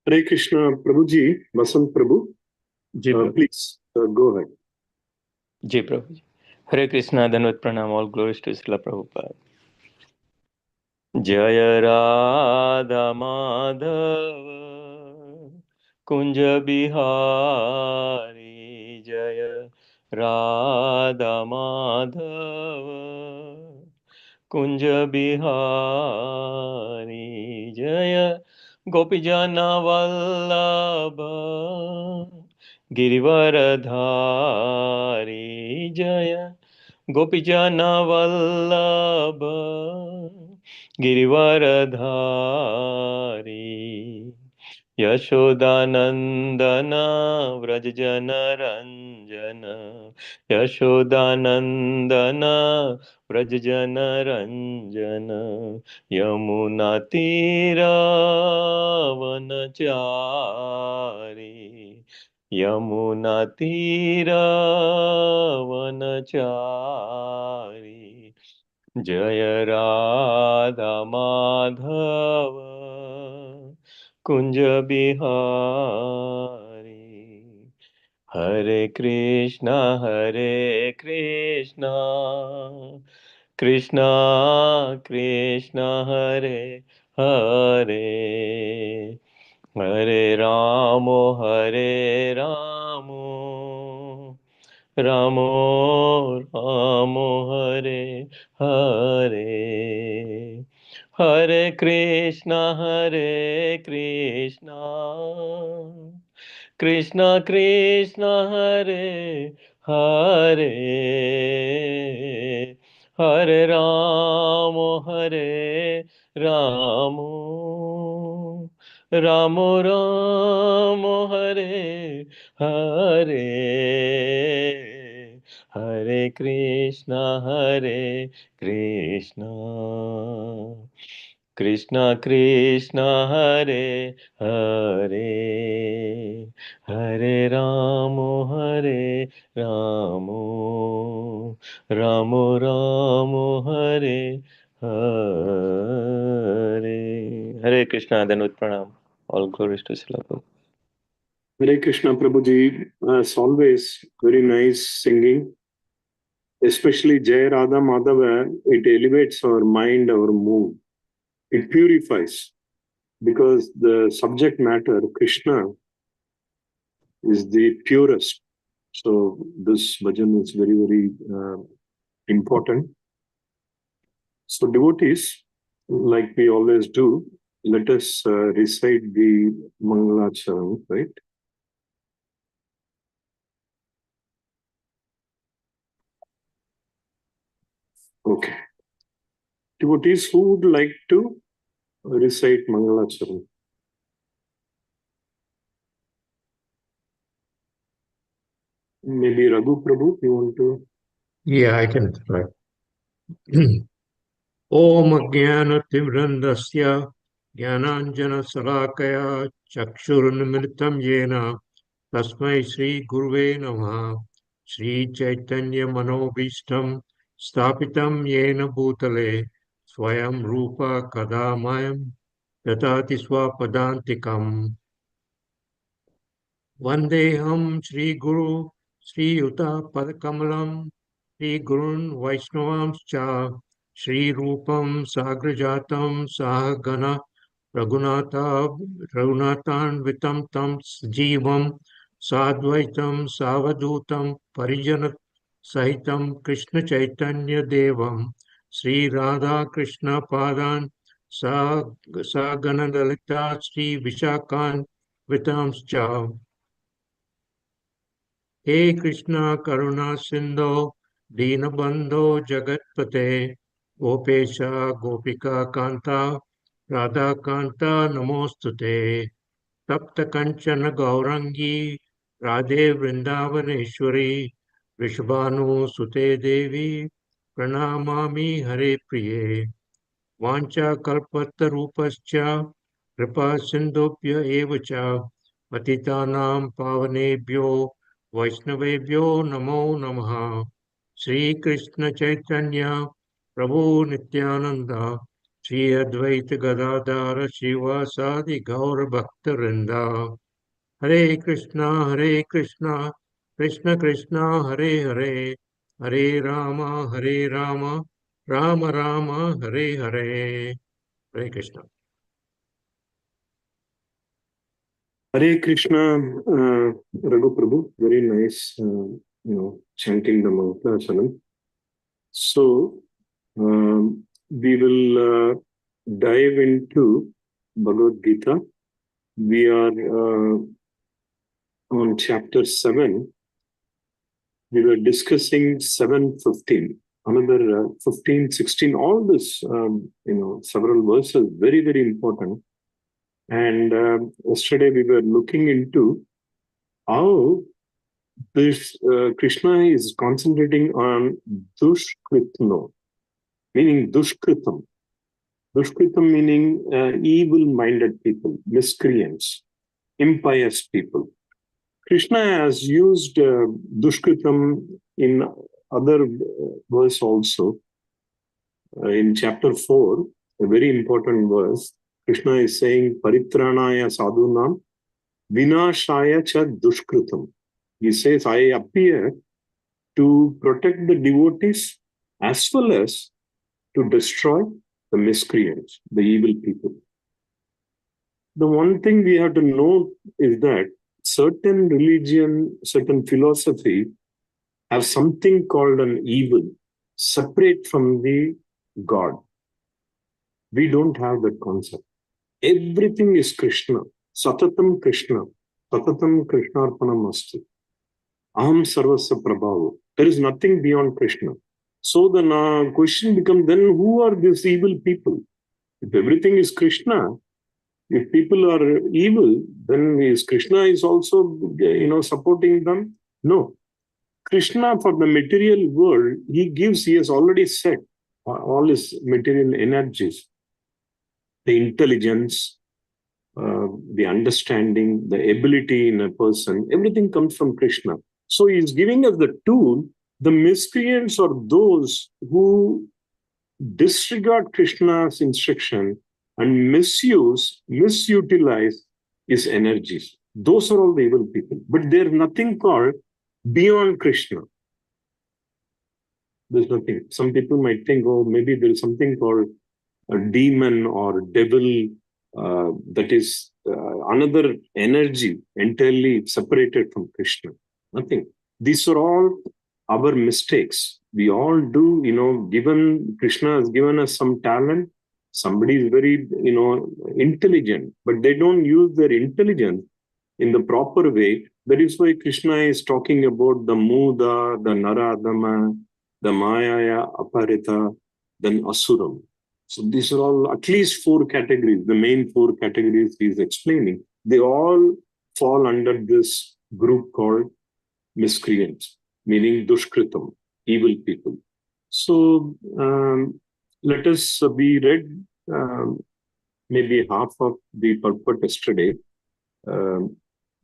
Hare Krishna, Prabhuji, Vasant Prabhu, ji Prabhu please go ahead. जी प्रभु जी। हरे कृष्णा, धन्यवाद, प्रणाम, all glories to Srila Prabhupada. जय राधा माधव कुंज बिहारी, जय राधा माधव कुंज बिहारी, जय गोपीजन वल्लभ गिरिवरधारी, जय गोपीजन वल्लभ गिरिवरधारी, यशोदानंदन व्रजजन रंजन, यशोदानंदन व्रजजन रंजन, यमुना तीरावनचारी, यमुना तीरावनचारी, जय राधा माधव कुंज बिहारी। हरे कृष्णा कृष्णा कृष्णा हरे हरे, हरे राम राम राम हरे हरे, हरे कृष्णा कृष्णा कृष्णा हरे हरे, हरे राम राम राम राम हरे हरे, हरे कृष्णा कृष्णा कृष्णा हरे हरे, हरे राम राम राम राम हरे हरे। हरे कृष्णा, धन्यवाद, प्रणाम, all glories to Srila Prabhupada. Hare Krishna, Prabhuji, as always, very nice singing. Especially Jai Radha Madhava, it elevates our mind, our mood. It purifies because the subject matter, Krishna, is the purest. So this bhajan is very, very important. So devotees, like we always do, let us recite the Mangalacharan, right? Okay. Devotees who would like to recite Mangalacharan? Maybe Raghu Prabhu, you want to? Yeah, I can try. Om Jnana-timirandasya Jnananjana-salakaya Chakshurunmilitam Yena Tasmai Shri Guruve Namaha. Shri Chaitanya Manobhishtam Stapitam Yena Bhutale Swayam Rupa Kadamayam Tatati Swapadantikam. Vandeham Shri Guru Shri Yuta Padakamalam Shri Gurun Vaishnavamscha Shri Rupam Sagrajatam Sahagana Raghunathan Vitam Tam Jivam Sadvaitam Savadutam Parijanat Sahitam Krishna Chaitanya Devam Sri Radha Krishna Padan Sagana Lalita Sri Vishakan Vitamscha. हे कृष्णा करुणा सिंधो दीनबंधो जगतपते गोपेश गोपिका कांता राधा कांता नमोस्तुते तप्त कंचन गौरंगी राधे वृंदावनेश्वरी वृषभानुसुते देवी प्रणमामि हरे प्रिये वांछा कल्पतरूपश्च कृपा सिंधुभ्य एव च पतितानां पावनेभ्यो वैष्णवेभ्यो नमो नमः। श्री कृष्ण चैतन्य प्रभु Nityanand Shri Advaita Gadadhara Shivasadi Gaura Bhaktarinda. Hare Krishna, Krishna Krishna, Hare Hare, Hare Rama, Rama Rama, Hare Hare. Hare Krishna. Hare Krishna, Raghu Prabhu, very nice, chanting the mantra. So, we will dive into Bhagavad Gita. We are on chapter 7. We were discussing 7:15, another 15, 16, all this, several verses, very, very important. And yesterday we were looking into how this Krishna is concentrating on duṣkṛtino, meaning duṣkṛtam. Duṣkṛtam meaning evil-minded people, miscreants, impious people. Krishna has used duṣkṛtam in other verse also. In chapter 4, a very important verse, Krishna is saying, Paritranaya sadhunam vinashaya cha duṣkṛtam. He says, I appear to protect the devotees as well as to destroy the miscreants, the evil people. The one thing we have to know is that certain religion, certain philosophy have something called an evil, separate from the God. We don't have that concept. Everything is Krishna. Satatam Krishna. Satatam Krishnarpanam asti. Aham sarvasya prabhavo. There is nothing beyond Krishna. So the question becomes, then who are these evil people? If everything is Krishna, if people are evil, then is Krishna is also, supporting them? No. Krishna, for the material world, he has already set all his material energies, the intelligence, the understanding, the ability in a person, everything comes from Krishna. So he is giving us the tool. The miscreants are those who disregard Krishna's instruction and misutilize his energies. Those are all the evil people. But there's nothing called beyond Krishna. There's nothing. Some people might think, oh, maybe there's something called a demon or devil, that is another energy entirely separated from Krishna. Nothing. These are all our mistakes. We all do, given Krishna has given us some talent. Somebody is very, intelligent, but they don't use their intelligence in the proper way. That is why Krishna is talking about the mūḍhāḥ, the narādhamāḥ, the māyayāpahṛta, then āsuraṁ. So these are all at least 4 categories, the main 4 categories he is explaining. They all fall under this group called miscreants, meaning duṣkṛtam, evil people. So let us, we read maybe half of the purport yesterday.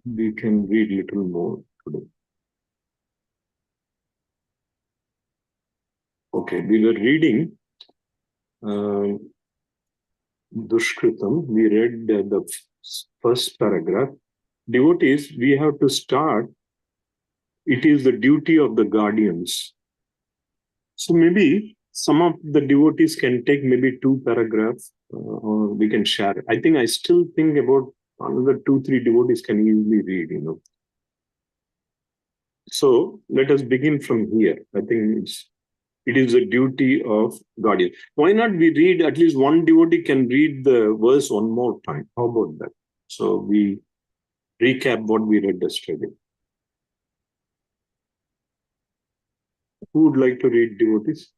We can read little more today. Okay, we were reading duṣkṛtam. We read the first paragraph. Devotees, we have to start. It is the duty of the guardians. So maybe some of the devotees can take maybe 2 paragraphs, or we can share. I still think about another 2-3 devotees can easily read, So let us begin from here. I think it is a duty of guardian. Why not we read, at least one devotee can read the verse one more time? How about that? So we recap what we read yesterday. Who would like to read, devotees?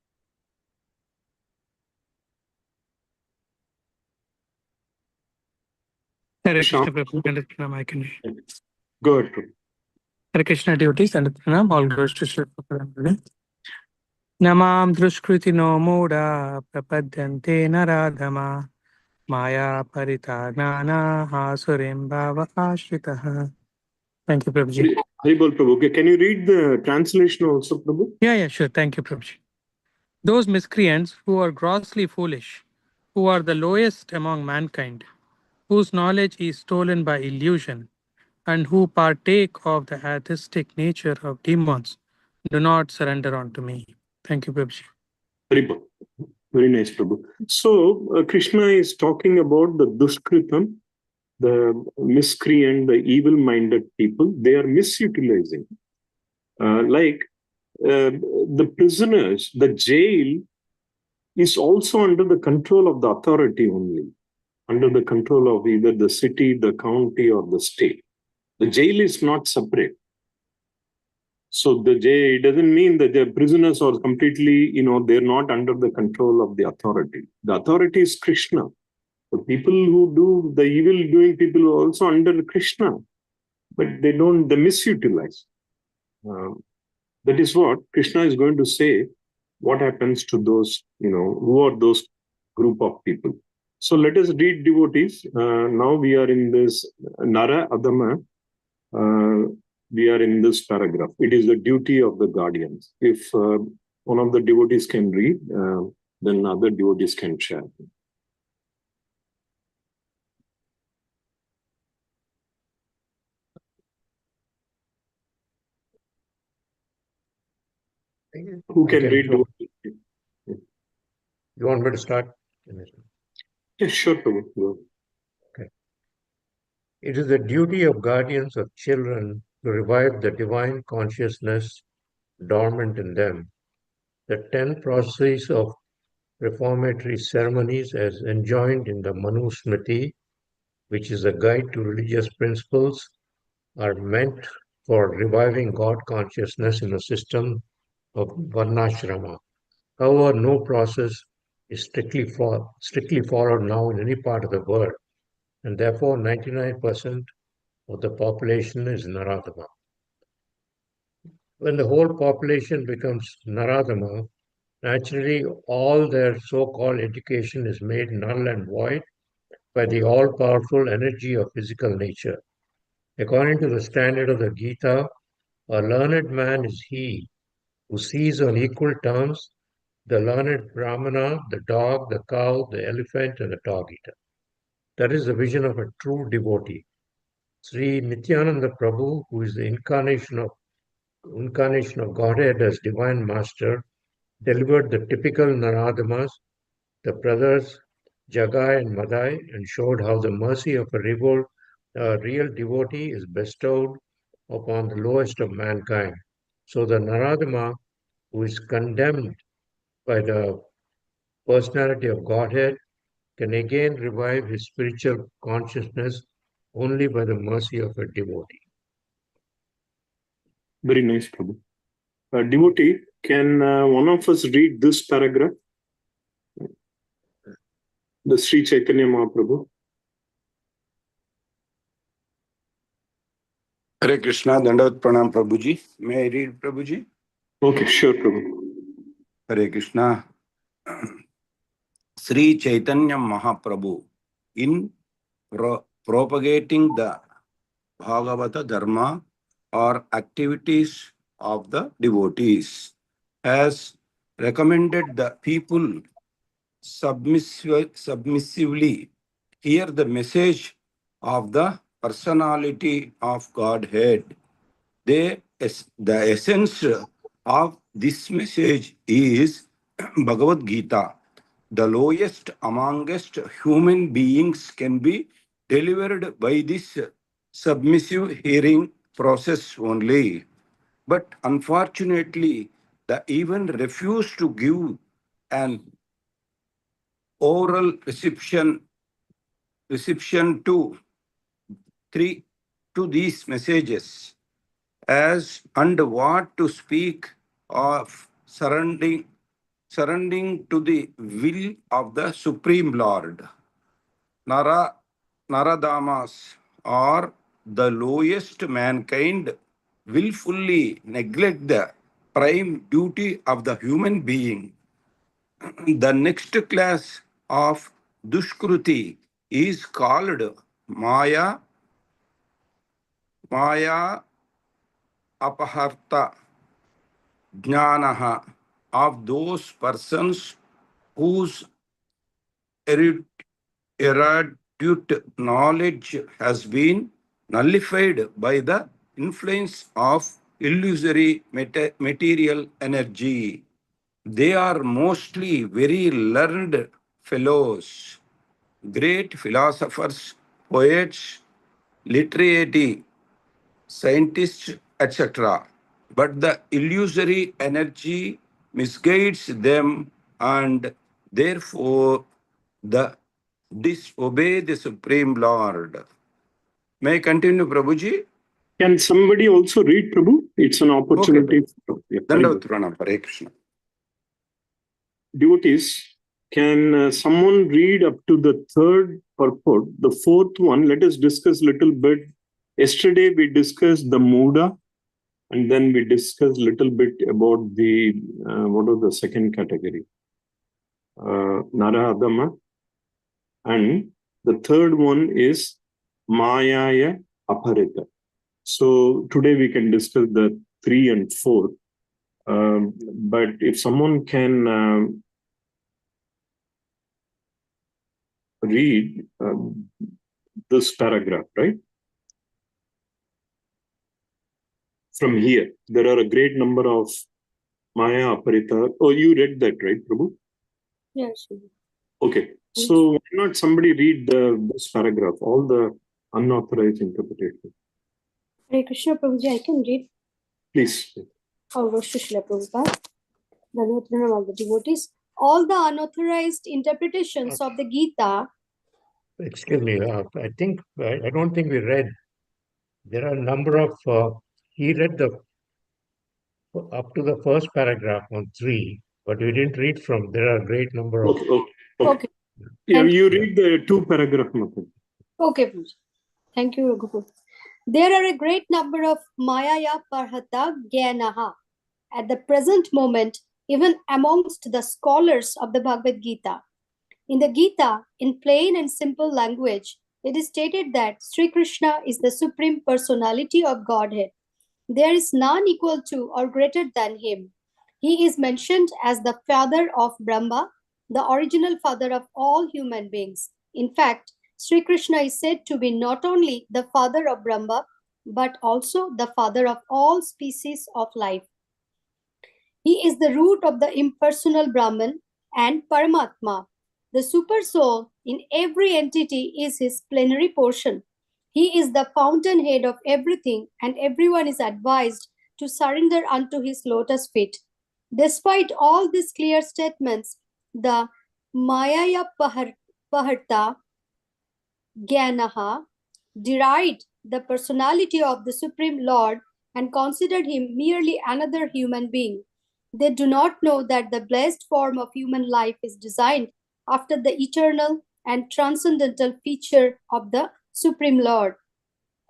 Hare Krishna, Prabhu, I can read. Go ahead, Prabhu. Hare Krishna, devotees, and all goes to Sri Prabhupada. Namam duṣkṛtino mūḍhāḥ prapadyante narādhamāḥ māyayāpahṛta-jñānā āsuraṁ bhāva āśritāḥ. Thank you, Prabhuji. Haribol, Prabhu. Okay, can you read the translation also, Prabhu? Yeah, sure. Thank you, Prabhuji. Those miscreants who are grossly foolish, who are the lowest among mankind, whose knowledge is stolen by illusion, and who partake of the atheistic nature of demons, do not surrender unto me. Thank you, Prabhuji. Very nice, Prabhu. So, Krishna is talking about the duṣkṛtino, the miscreant, the evil-minded people. They are misutilizing. The prisoners, the jail is also under the control of the authority only, under the control of either the city, the county, or the state. The jail is not separate. So the jail, it doesn't mean that the prisoners are completely, they're not under the control of the authority. The authority is Krishna. The people who do the evil doing people are also under Krishna, but they misutilize. That is what Krishna is going to say, what happens to those, who are those group of people. So let us read devotees. Now we are in this narādhamāḥ. We are in this paragraph. It is the duty of the guardians. If one of the devotees can read, then other devotees can share. Who can read? You want me to start? Yes, sure. Okay. It is the duty of guardians of children to revive the divine consciousness dormant in them. The 10 processes of reformatory ceremonies as enjoined in the Manusmriti, which is a guide to religious principles, are meant for reviving God consciousness in a system of varnashrama. However, no process is strictly followed now in any part of the world, and therefore 99% of the population is narādhamāḥ. When the whole population becomes narādhamāḥ, naturally all their so-called education is made null and void by the all-powerful energy of physical nature. According to the standard of the Gita, a learned man is he who sees on equal terms the learned brahmana, the dog, the cow, the elephant, and the dog-eater. That is the vision of a true devotee. Sri Nityananda Prabhu, who is the incarnation of Godhead as Divine Master, delivered the typical Narādhamās, the brothers Jagai and Madai, and showed how the mercy of a real devotee is bestowed upon the lowest of mankind. So the Narādhamā, who is condemned by the personality of Godhead, can again revive his spiritual consciousness only by the mercy of a devotee. Very nice, Prabhu. Devotee, can one of us read this paragraph? The Sri Chaitanya Mahaprabhu. Hare Krishna, Dandavat Pranam Prabhuji. May I read, Prabhuji? Okay, sure, Prabhu. Hare Krishna. Sri Chaitanya Mahaprabhu, in propagating the Bhagavata Dharma or activities of the devotees, has recommended the people submissively hear the message of the personality of Godhead. The essence of this message is Bhagavad Gita. The lowest amongst human beings can be delivered by this submissive hearing process only. But unfortunately, the even refuse to give an oral reception to these messages, as and what to speak of surrendering to the will of the Supreme Lord. Narādhamāḥ, or the lowest mankind, willfully neglect the prime duty of the human being. The next class of duṣkṛti is called māyayāpahṛta-jñānā, of those persons whose erudite knowledge has been nullified by the influence of illusory material energy. They are mostly very learned fellows, great philosophers, poets, literati, scientists, etc. But the illusory energy misguides them and therefore disobey the Supreme Lord. May I continue, Prabhuji? Can somebody also read, Prabhu? It's an opportunity. Yeah, Dandavat Pranam, Hare Krishna. devotees, can someone read up to the third purport? The fourth one, let us discuss a little bit. Yesterday we discussed the mūḍhāḥ, and then we discussed a little bit about the, what was the second category? Narādhamāḥ. And the third one is māyayāpahṛta. So today we can discuss the 3 and 4. But if someone can read this paragraph, right? From here, there are a great number of māyayāpahṛta. Oh, you read that, right, Prabhu? Yes. Okay. So why not somebody read this paragraph, all the unauthorized interpretation? Hare Krishna, Prabhuji, I can read. Please. All goes to Srila Prabhupada. Dandavat Pranam, all the devotees. All the unauthorized interpretations of the Gita. Excuse me, I don't think we read. There are a number of, he read up to the first paragraph on 3, but we didn't read from, there are a great number of. Okay. Yeah, And- you read the 2 paragraph. Okay, Prabhuji. Thank you, Raghupada. There are a great number of māyayāpahṛta-jñānā at the present moment, even amongst the scholars of the Bhagavad Gita. In the Gita, in plain and simple language, it is stated that Sri Krishna is the Supreme Personality of Godhead. There is none equal to or greater than him. He is mentioned as the father of Brahma, the original father of all human beings. In fact, Sri Krishna is said to be not only the father of Brahma, but also the father of all species of life. He is the root of the impersonal Brahman and Paramatma. The super soul in every entity is his plenary portion. He is the fountainhead of everything, and everyone is advised to surrender unto his lotus feet. Despite all these clear statements, the māyayāpahṛta-jñānā derided the personality of the Supreme Lord and considered him merely another human being. They do not know that the blessed form of human life is designed after the eternal and transcendental feature of the Supreme Lord.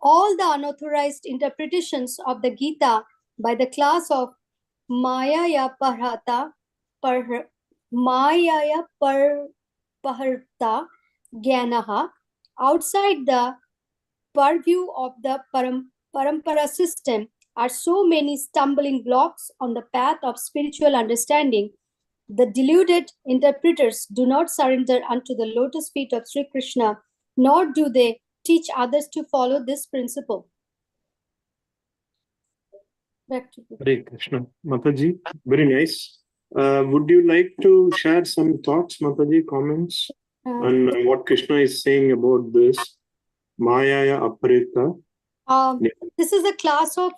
All the unauthorized interpretations of the Gita by the class of māyayāpahṛta-jñānā outside the purview of the parampara system are so many stumbling blocks on the path of spiritual understanding. The deluded interpreters do not surrender unto the lotus feet of Sri Krishna, nor do they teach others to follow this principle. Back to you. Hare Krishna. Mataji, very nice. Would you like to share some thoughts, Mataji, comments on what Krishna is saying about this māyayāpahṛta? This is a class of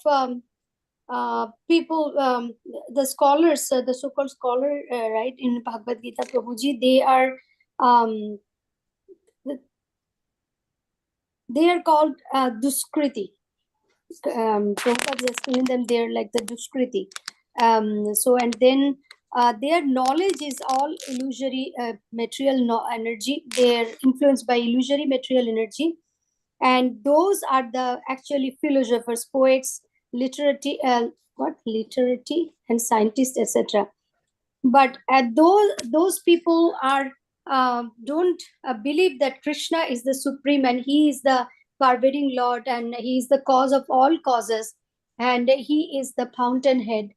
people, the scholars, the so-called scholar, right, in Bhagavad Gita, Prabhuji, they are called duṣkṛtino. Prabhupada is explaining them, they're like the duṣkṛtino. Their knowledge is all illusory material energy. They're influenced by illusory material energy. And those are the actually philosophers, poets, literati, and scientists, etc. But those people are don't believe that Krishna is the supreme and he is the pervading Lord and he is the cause of all causes and he is the fountainhead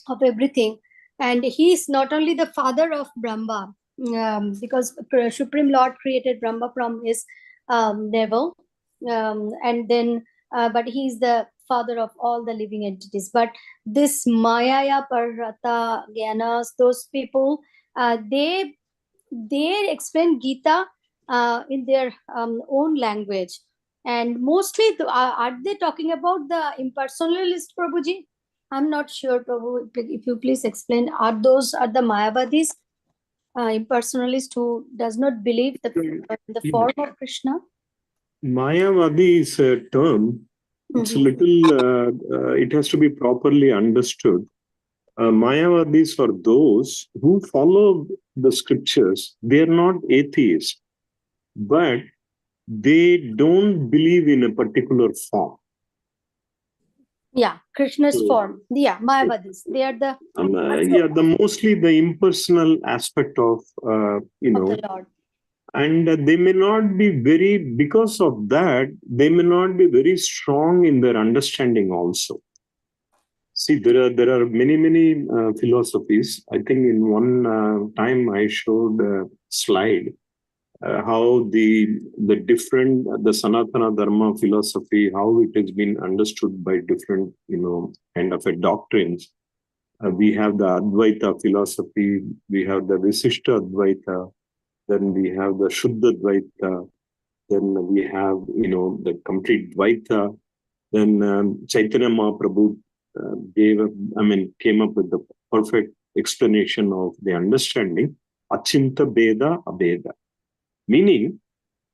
of everything. And he is not only the father of Brahma, because Supreme Lord created Brahma from his level, and then but he's the father of all the living entities. But this māyayāpahṛta-jñānā, those people, they explain Gita in their own language, and mostly are they talking about the impersonalist, Prabhuji? I'm not sure, Prabhu. If you please explain, are the Mayavadis, impersonalist who does not believe the form of Krishna? Mayavadi is a term. It's a little. It has to be properly understood. Mayavadis are those who follow the scriptures. They are not atheists, but they don't believe in a particular form. Yeah, Krishna's form. Yeah, Mayavadis. They are the mostly the impersonal aspect of of the Lord. And they may not be because of that, they may not be very strong in their understanding also. See, there are many philosophies. I think in one time I showed a slide how the Sanatana Dharma philosophy, how it has been understood by different, kind of doctrines. We have the Advaita philosophy, we have the Visishta Advaita, then we have the Shuddha Dvaita, then we have, the complete Dvaita. Then Chaitanya Mahaprabhu came up with the perfect explanation of the understanding, Achinta Beda Abeda. Meaning,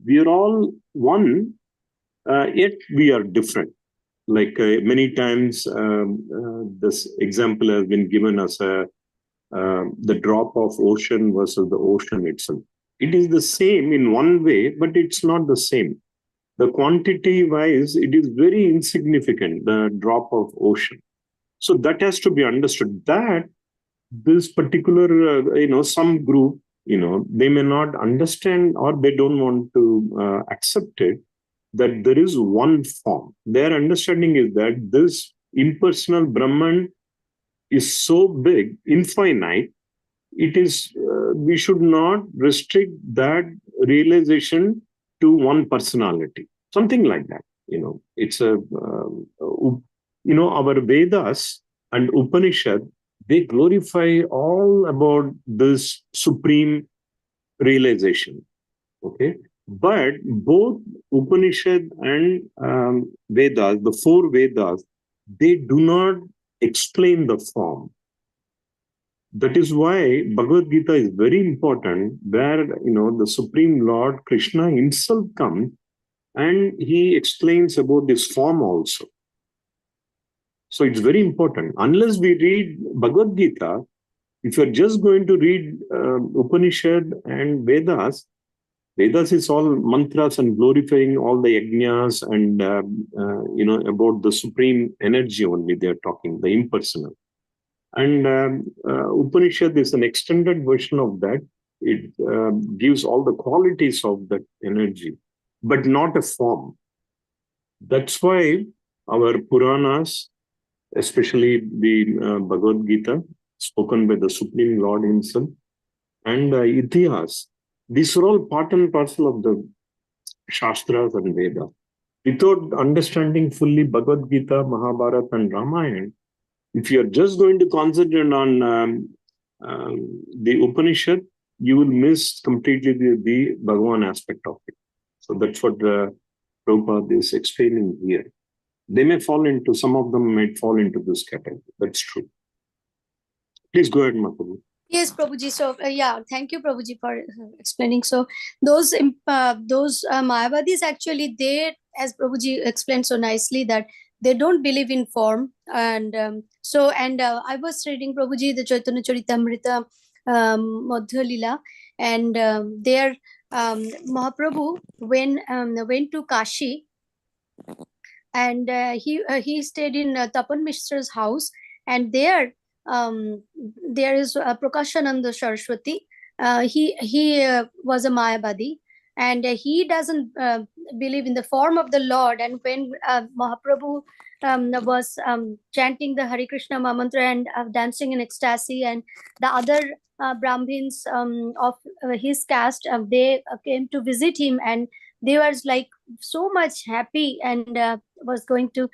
we are all one, yet we are different. Like many times, this example has been given as the drop of ocean versus the ocean itself. It is the same in one way, but it's not the same. The quantity-wise, it is very insignificant, the drop of ocean. So that has to be understood. That this particular, some group, they may not understand or they don't want to accept it, that there is one form. Their understanding is that this impersonal Brahman is so big, infinite, it is, we should not restrict that realization to one personality. Something like that, it's our Vedas and Upanishad, they glorify all about this supreme realization. Okay. But both Upanishad and Vedas, the four Vedas, they do not explain the form. That is why Bhagavad Gita is very important, where, the Supreme Lord Krishna himself comes and he explains about this form also. So it's very important. Unless we read Bhagavad Gita, if you're just going to read Upanishad and Vedas is all mantras and glorifying all the yajnas and, about the supreme energy only they're talking, the impersonal. And Upanishad is an extended version of that. It gives all the qualities of that energy, but not a form. That's why our Puranas, especially the Bhagavad Gita, spoken by the Supreme Lord himself, and Itihas, these are all part and parcel of the Shastras and Veda. Without understanding fully Bhagavad Gita, Mahabharata and Ramayana, if you are just going to concentrate on the Upanishad, you will miss completely the Bhagavan aspect of it. So that's what Prabhupada is explaining here. They may some of them might fall into this category. That's true. Please go ahead, Mahaprabhu. Yes, Prabhuji. So, thank you, Prabhuji, for explaining. So, those Mayavadis actually, they, as Prabhuji explained so nicely, that they don't believe in form. And I was reading, Prabhuji, the Chaitanya Charitamrita Madhya Lila, and there Mahaprabhu went to Kashi, and he stayed in Tapan Mishra's house, and there is Prakashananda Saraswati. He was a Mayavadi, and he doesn't believe in the form of the Lord. And when Mahaprabhu was chanting the Hare Krishna mantra and dancing in ecstasy, and the other Brahmins of his caste, they came to visit him, and they were like so much happy, and was going to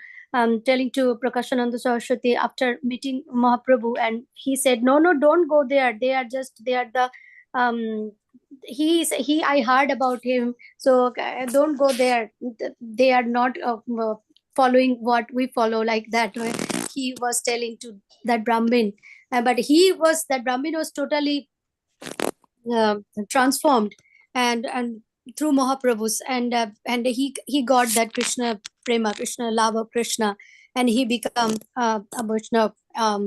telling to Prakashananda Saraswati after meeting Mahaprabhu, and he said, no, don't go there. They are the I heard about him, so don't go there. They are not following what we follow, like that. He was telling to that Brahmin, but that Brahmin was totally transformed, and through Mahaprabhu's, and he got that Krishna prema, Krishna love of Krishna, and he become a Vaishnava, a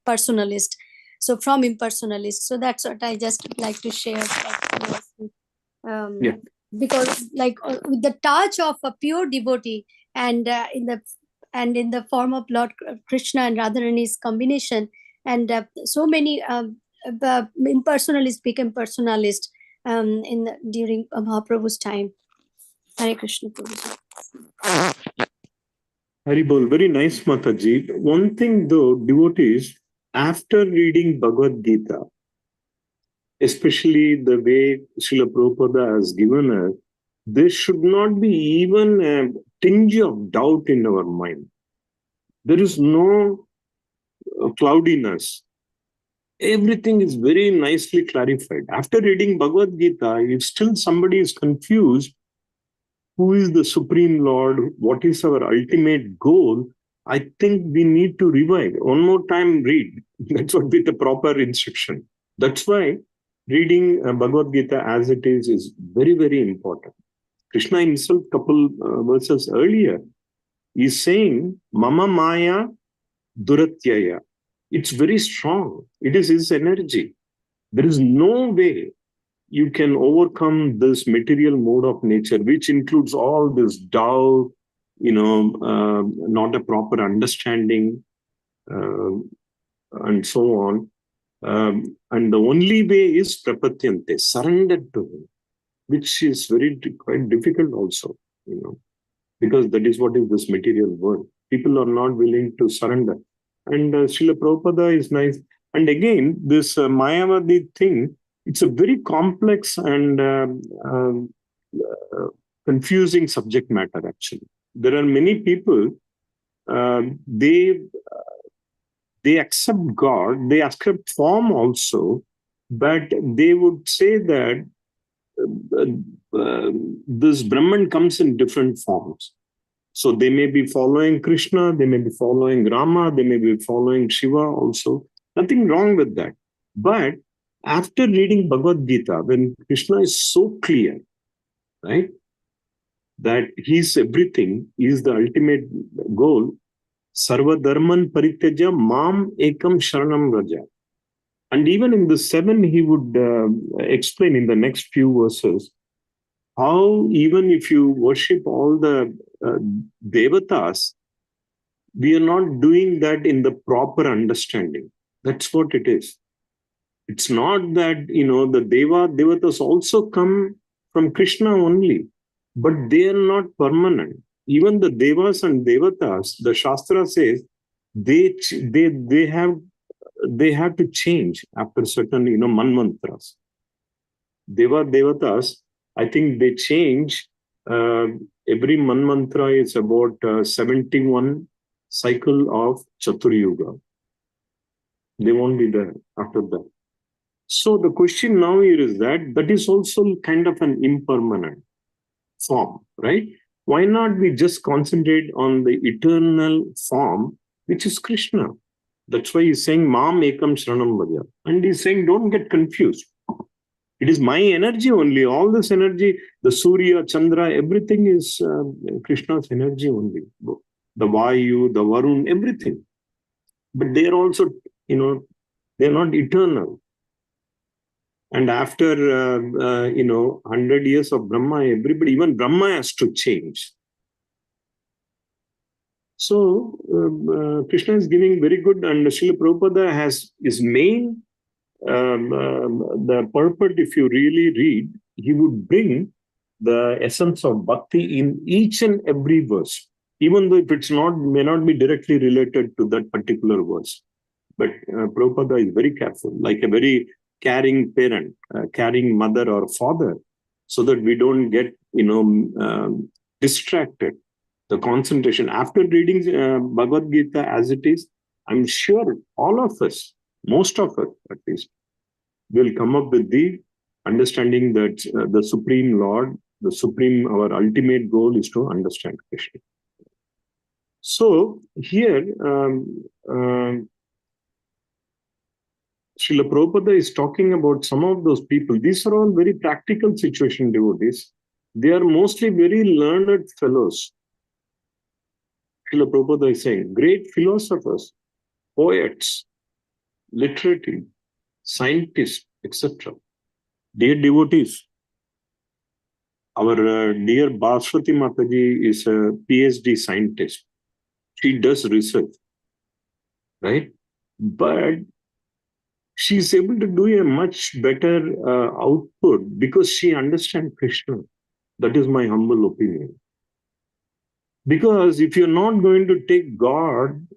personalist. So from impersonalist. So that's what I just like to share. Yeah. Because with the touch of a pure devotee, and in the form of Lord Krishna and Radharani's combination, and so many impersonalists became personalist during Mahaprabhu's time. Hare Krishna Prabhuji. Haribol, very nice, Mataji. One thing though, devotees, after reading Bhagavad Gita, especially the way Srila Prabhupada has given us, there should not be even a tinge of doubt in our mind. There is no cloudiness. Everything is very nicely clarified. After reading Bhagavad Gita, if still somebody is confused, who is the Supreme Lord, what is our ultimate goal, I think we need to revive. One more time read. That's what with the proper instruction. That's why reading Bhagavad Gita as it is very, very important. Krishna himself, couple verses earlier, is saying, Mama Maya Duratyaya. It's very strong. It is his energy. There is no way you can overcome this material mode of nature, which includes all this doubt, not a proper understanding, and so on. And the only way is prapadyante, surrender to him, which is quite difficult also, because that is what is this material world. People are not willing to surrender. And Srila Prabhupada is nice. And again, this Mayavadi thing, it's a very complex and confusing subject matter, actually. There are many people, they accept God, they accept form also, but they would say that this Brahman comes in different forms. So they may be following Krishna, they may be following Rama, they may be following Shiva also. Nothing wrong with that. But after reading Bhagavad Gita, when Krishna is so clear, right, that he's everything, he is the ultimate goal, Sarva Dharman Parityaja Mam Ekam Sharanam Raja. And even in the 7, he would explain in the next few verses how even if you worship all the devatas, we are not doing that in the proper understanding. That's what it is. It's not that, the devatas also come from Krishna only, but they are not permanent. Even the devas and devatas, the Shastra says, they have to change after certain, manvantras. Devatas, I think they change. Every manmantra is about 71 cycle of Chaturyuga. They won't be there after that. So the question now here is that is also kind of an impermanent form, right? Why not we just concentrate on the eternal form, which is Krishna? That's why he's saying, Mam Ekam Sharanam Vaja. And he's saying, don't get confused. It is my energy only. All this energy, the Surya, Chandra, everything is Krishna's energy only. The Vayu, the Varun, everything. But they are also, they're not eternal. And after, 100 years of Brahma, even Brahma has to change. So, Krishna is giving very good, and Srila Prabhupada has his main, the purport, if you really read, he would bring the essence of bhakti in each and every verse, even though if it's may not be directly related to that particular verse. But Prabhupada is very careful, like a very caring parent, caring mother or father, so that we don't get, distracted. The concentration after reading Bhagavad Gita as it is, I'm sure all of us, most of us at least, will come up with the understanding that the Supreme Lord, our ultimate goal is to understand Krishna. So here, Srila Prabhupada is talking about some of those people. These are all very practical situation devotees. They are mostly very learned fellows. Srila Prabhupada is saying, great philosophers, poets, literati, scientists, etc. Dear devotees, our dear Bhaswati Mataji is a PhD scientist. She does research, right? But she's able to do a much better output because she understands Krishna. That is my humble opinion. Because if you're not going to take God,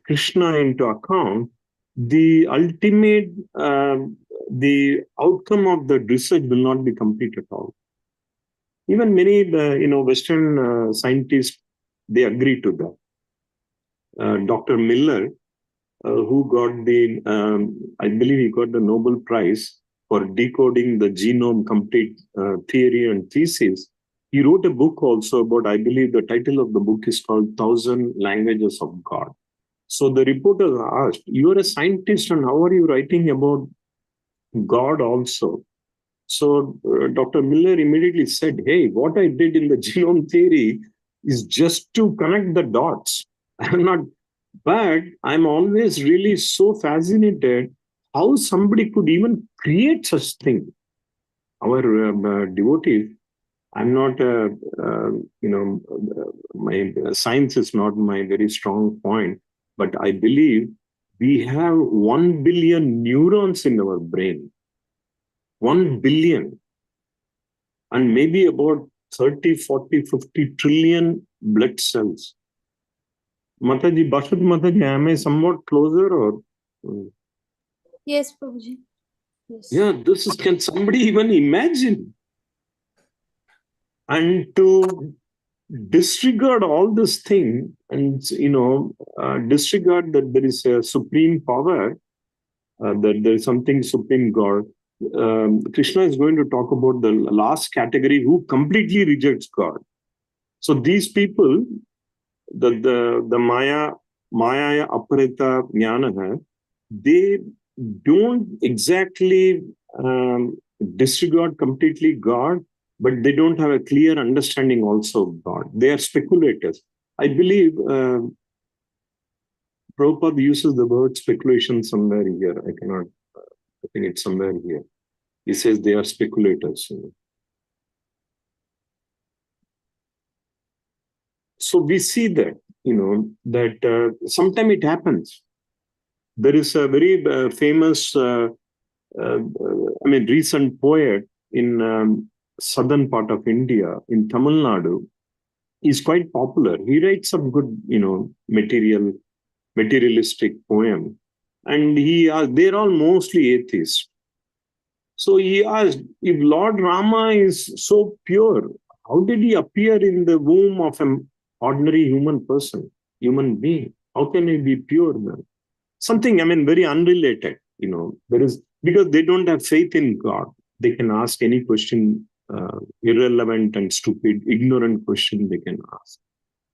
Krishna into account, the ultimate, the outcome of the research will not be complete at all. Even many, Western scientists, they agree to that. Dr. Miller, who got the, I believe he got the Nobel Prize for decoding the genome complete theory and thesis. He wrote a book also about, I believe the title of the book is called 1,000 Languages of God. So the reporters asked, you're a scientist and how are you writing about God also? So Dr. Miller immediately said, hey, what I did in the genome theory is just to connect the dots. But I'm always really so fascinated how somebody could even create such thing. Our devotees, I'm not, my science is not my very strong point, but I believe we have 1 billion neurons in our brain. 1 billion. And maybe about 30, 40, 50 trillion blood cells. Mataji, Bhaswati Mataji, am I somewhat closer or? Yes, Prabhuji. Yes. Yeah, can somebody even imagine? And to disregard all this thing and, disregard that there is a supreme power, that there is something supreme God. Krishna is going to talk about the last category who completely rejects God. So these people, the māyayāpahṛta-jñānā, they don't exactly disregard completely God, but they don't have a clear understanding also of God. They are speculators. I believe Prabhupada uses the word speculation somewhere here. I think it's somewhere here. He says they are speculators. So we see that, that sometimes it happens. There is a very famous, recent poet in southern part of India, in Tamil Nadu. He's quite popular. He writes some good, materialistic poem. And they're all mostly atheists. So he asked, if Lord Rama is so pure, how did he appear in the womb of an ordinary human being? How can he be pure then? Something, very unrelated, because they don't have faith in God. They can ask any question, irrelevant and stupid, ignorant question they can ask,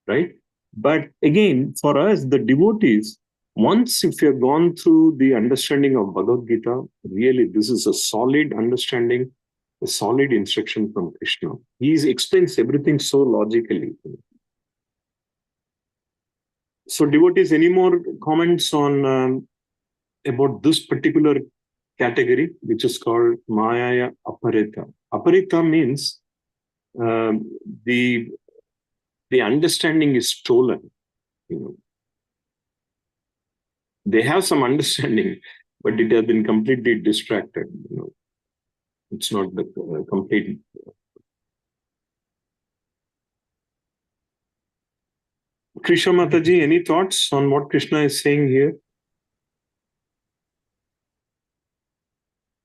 right? But again, for us, the devotees, once if you have gone through the understanding of Bhagavad Gita, really this is a solid understanding, a solid instruction from Krishna. He explains everything so logically. So devotees, any more comments on about this particular category, which is called māyayāpahṛta? Aparita means the understanding is stolen. They have some understanding, but it has been completely distracted. It's not the complete. Krishna Mataji, any thoughts on what Krishna is saying here?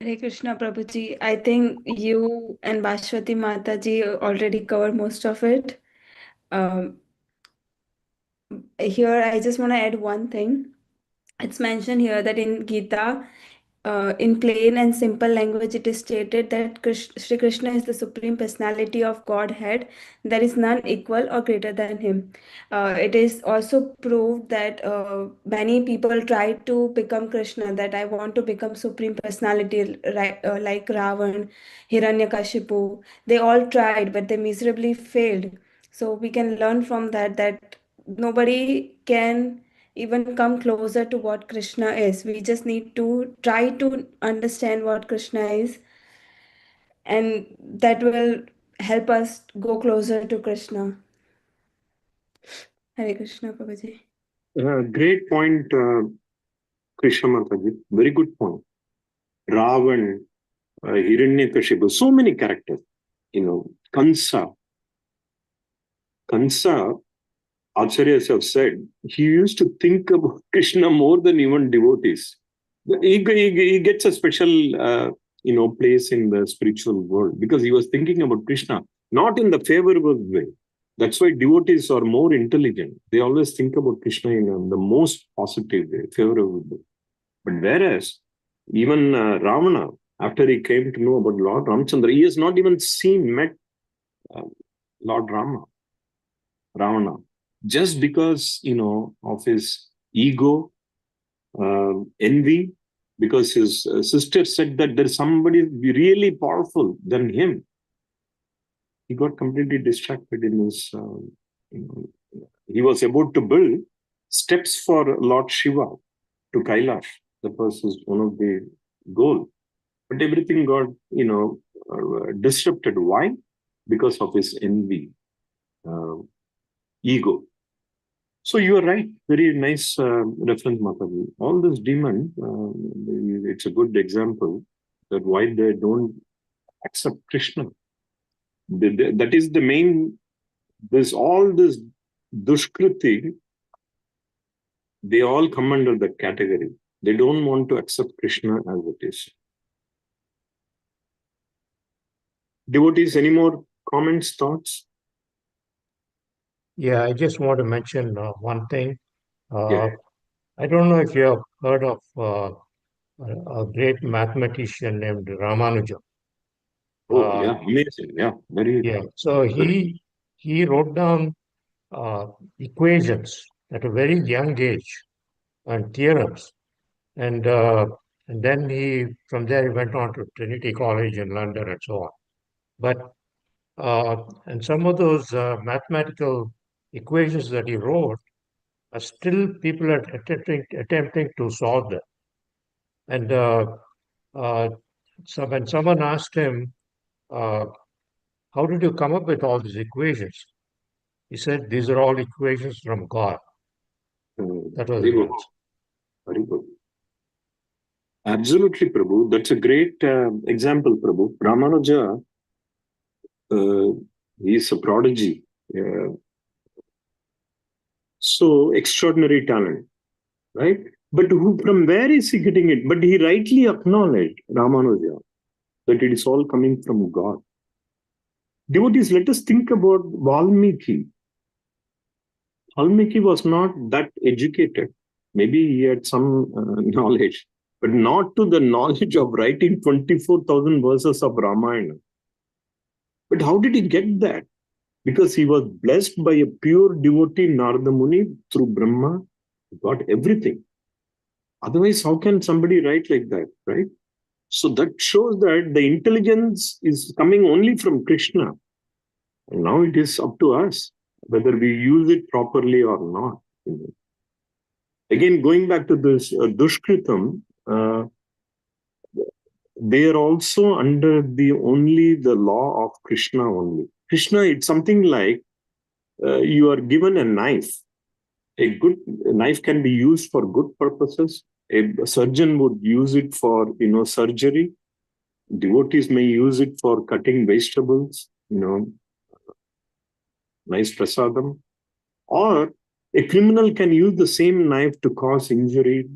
Hare Krishna Prabhuji. I think you and Bhashwati Mataji already covered most of it. Here, I just want to add one thing. It's mentioned here that in Gita, in plain and simple language, it is stated that Shri Krishna is the Supreme Personality of Godhead. There is none equal or greater than him. It is also proved that many people try to become Krishna, that I want to become Supreme Personality, like Ravan, Hiranyakashipu. They all tried, but they miserably failed. So we can learn from that nobody can even come closer to what Krishna is. We just need to try to understand what Krishna is, and that will help us go closer to Krishna. Hare Krishna, Prabhuji. Great point, Krishna Mataji. Very good point. Ravan, Hiranyakashipu, so many characters. Kansa, Acharyas have said, he used to think about Krishna more than even devotees. He gets a special, place in the spiritual world because he was thinking about Krishna, not in the favorable way. That's why devotees are more intelligent. They always think about Krishna in the most positive way, favorable way. But whereas even Ravana, after he came to know about Lord Ramchandra, he has not even met Lord Ravana. Just because, of his ego, envy, because his sister said that there's somebody really powerful than him. He got completely distracted in his, he was about to build steps for Lord Shiva to Kailash. That was one of the goals. But everything got, disrupted. Why? Because of his envy, ego. So you are right. Very nice reference, Mataji. All this demon, it's a good example that why they don't accept Krishna. That is the main. There's all this duṣkṛtino. They all come under the category. They don't want to accept Krishna as it is. Devotees, any more comments, thoughts? Yeah, I just want to mention one thing. Yeah. I don't know if you have heard of a great mathematician named Ramanuja. Oh, yeah, amazing. Yeah, very. Yeah. So he wrote down equations at a very young age and theorems, and then from there he went on to Trinity College in London and so on. But and some of those mathematical equations that he wrote are still people are attempting to solve them. And so when someone asked him, how did you come up with all these equations? He said, these are all equations from God. That was Very his good. answer. Very good. Absolutely, Prabhu. That's a great example, Prabhu. Ramanuja, he's a prodigy. So extraordinary talent, right? But from where is he getting it? But he rightly acknowledged, Ramanuja, that it is all coming from God. Devotees, let us think about Valmiki. Valmiki was not that educated. Maybe he had some knowledge, but not to the knowledge of writing 24,000 verses of Ramayana. But how did he get that? Because he was blessed by a pure devotee, Narada Muni, through Brahma, he got everything. Otherwise, how can somebody write like that, right? So that shows that the intelligence is coming only from Krishna. And now it is up to us whether we use it properly or not. Again, going back to this duṣkṛtino, they are also under the law of Krishna only. Krishna, it's something like you are given a knife. A good knife can be used for good purposes. A surgeon would use it for surgery. devotees may use it for cutting vegetables, nice prasadam. Or a criminal can use the same knife to cause injury,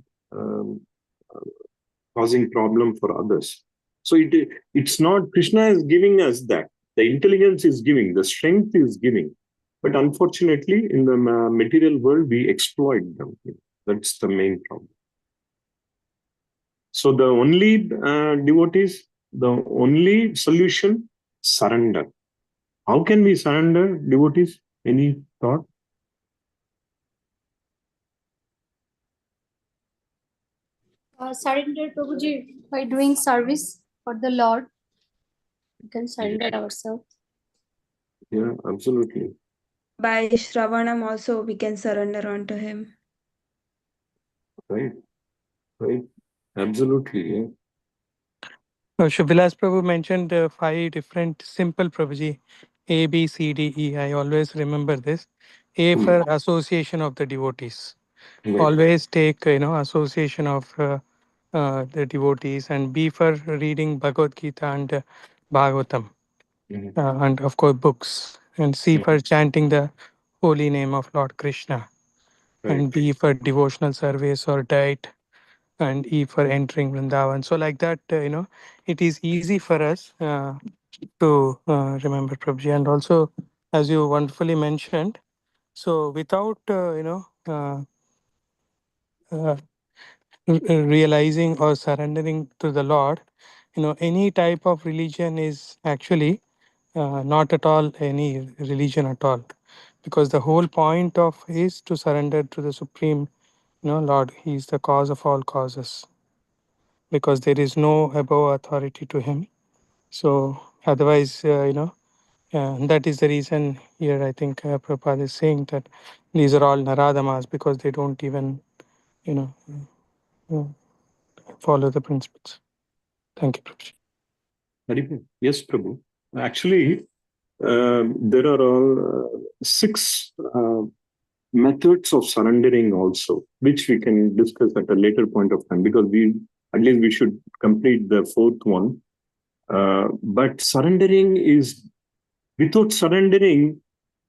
causing problem for others. So it's not, Krishna is giving us that. The intelligence is giving, the strength is giving. But unfortunately, in the material world, we exploit them. That's the main problem. So the only devotees, the only solution, surrender. How can we surrender, devotees? Any thought? Surrender, Prabhuji, by doing service for the Lord. We can surrender ourselves. Yeah, absolutely. By Shravanam also we can surrender onto him. Right. Absolutely, yeah. Shubhilas Prabhu mentioned 5 different simple, Prabhuji. A, B, C, D, E. I always remember this. A for association of the devotees. Right. Always take, association of the devotees. And B for reading Bhagavad Gita and Bhagavatam. And of course books. And C for chanting the holy name of Lord Krishna. Right. And B for devotional service or diet. And E for entering Vrindavan. So like that, it is easy for us to remember, Prabhuji. And also, as you wonderfully mentioned, so without, realizing or surrendering to the Lord, any type of religion is actually not at all any religion at all, because the whole point of is to surrender to the Supreme, Lord. He is the cause of all causes, because there is no above authority to him. So otherwise, that is the reason here I think Prabhupada is saying that these are all narādhamāḥs, because they don't even, follow the principles. Thank you, Prabhuji. Yes, Prabhu. Actually, there are 6 methods of surrendering also, which we can discuss at a later point of time, because at least we should complete the 4th one. But surrendering is, without surrendering,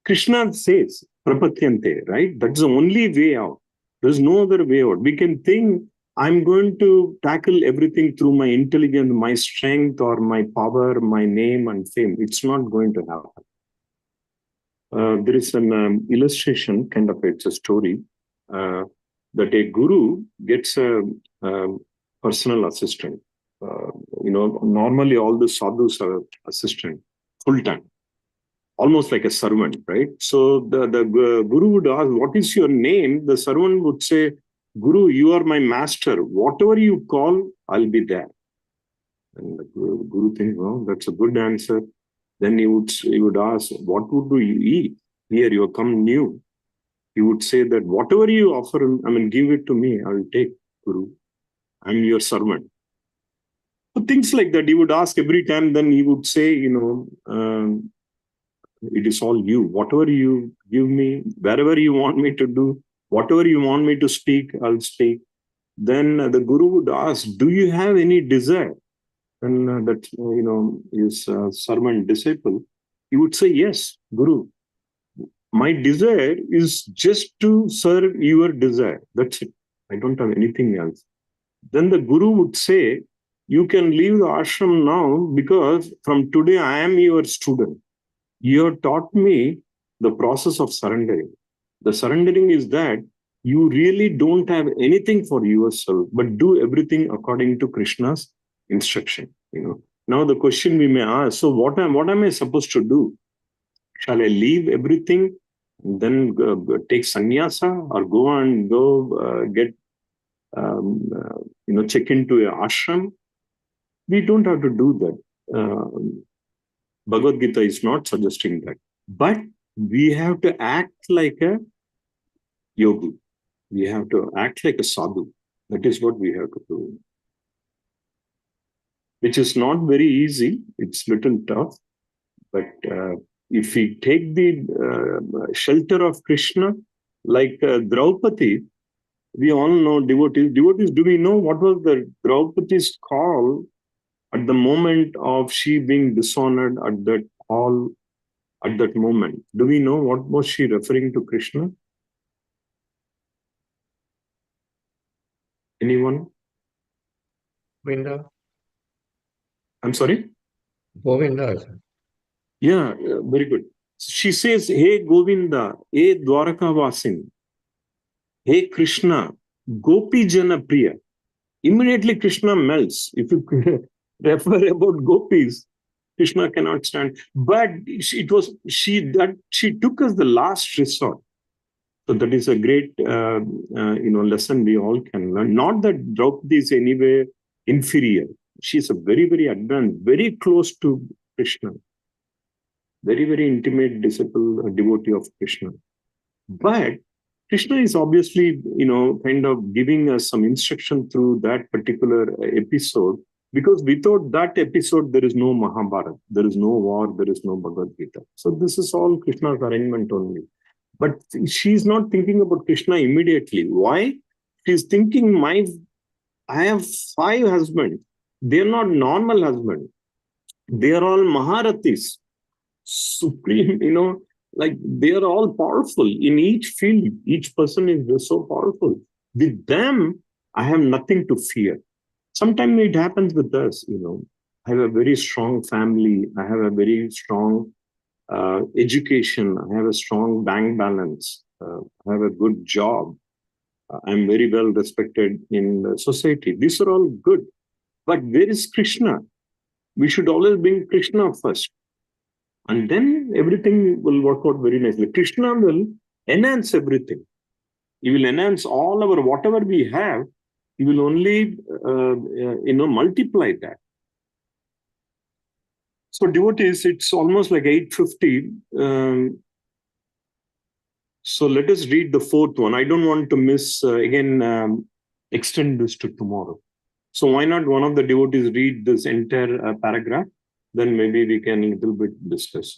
Krishna says, prapadyante, right? That's the only way out. There's no other way out. We can think, I'm going to tackle everything through my intelligence, my strength, or my power, my name and fame. It's not going to happen. There is an illustration, kind of, it's a story, that a guru gets a personal assistant. Normally all the sadhus are assistant, full-time, almost like a servant, right? So the guru would ask, what is your name? The servant would say, Guru, you are my master. Whatever you call, I'll be there. And the guru thinks, well, that's a good answer. Then he would ask, what would you eat? Here you have come new. He would say that whatever you offer, give it to me. I will take, Guru. I'm your servant. So things like that he would ask every time. Then he would say, it is all you. Whatever you give me, wherever you want me to do, whatever you want me to speak, I'll speak. Then the guru would ask, do you have any desire? And that, his servant disciple, he would say, yes, Guru. My desire is just to serve your desire. That's it. I don't have anything else. Then the guru would say, you can leave the ashram now, because from today I am your student. You have taught me the process of surrendering. The surrendering is that you really don't have anything for yourself, but do everything according to Krishna's instruction. Now the question we may ask, so what am I supposed to do? Shall I leave everything, then take sannyasa, or go get check into an ashram? We don't have to do that. Bhagavad Gita is not suggesting that. But we have to act like a yogi. We have to act like a sadhu. That is what we have to do. Which is not very easy. It's little tough. But if we take the shelter of Krishna, like Draupadi, we all know devotees. Devotees, do we know what was the Draupadi's call at the moment of she being dishonored at that moment, do we know what was she referring to Krishna? Anyone? Govinda. I'm sorry? Govinda. Yeah, very good. She says, hey Govinda, hey Dwaraka-vasin, hey Krishna, Gopi Jana Priya. Immediately Krishna melts. If you refer about gopis, Krishna cannot stand. But she took as the last resort. So that is a great lesson we all can learn. Not that Draupadi is anyway inferior. She's a very, very advanced, very close to Krishna. Very, very intimate disciple, devotee of Krishna. But Krishna is obviously, kind of giving us some instruction through that particular episode, because without that episode, there is no Mahabharata, there is no war, there is no Bhagavad Gita. So this is all Krishna's arrangement only. But she's not thinking about Krishna immediately. Why? She's thinking, I have 5 husbands. They're not normal husbands. They are all Maharathis, supreme, like they are all powerful in each field. Each person is so powerful. With them, I have nothing to fear. Sometimes it happens with us, I have a very strong family. I have a very strong education. I have a strong bank balance. I have a good job. I'm very well respected in society. These are all good. But where is Krishna? We should always bring Krishna first. And then everything will work out very nicely. Krishna will enhance everything. He will enhance all our, whatever we have, he will only, multiply that. So devotees, it's almost like 8:50. So let us read the 4th one. I don't want to miss, extend this to tomorrow. So why not one of the devotees read this entire paragraph? Then maybe we can a little bit discuss.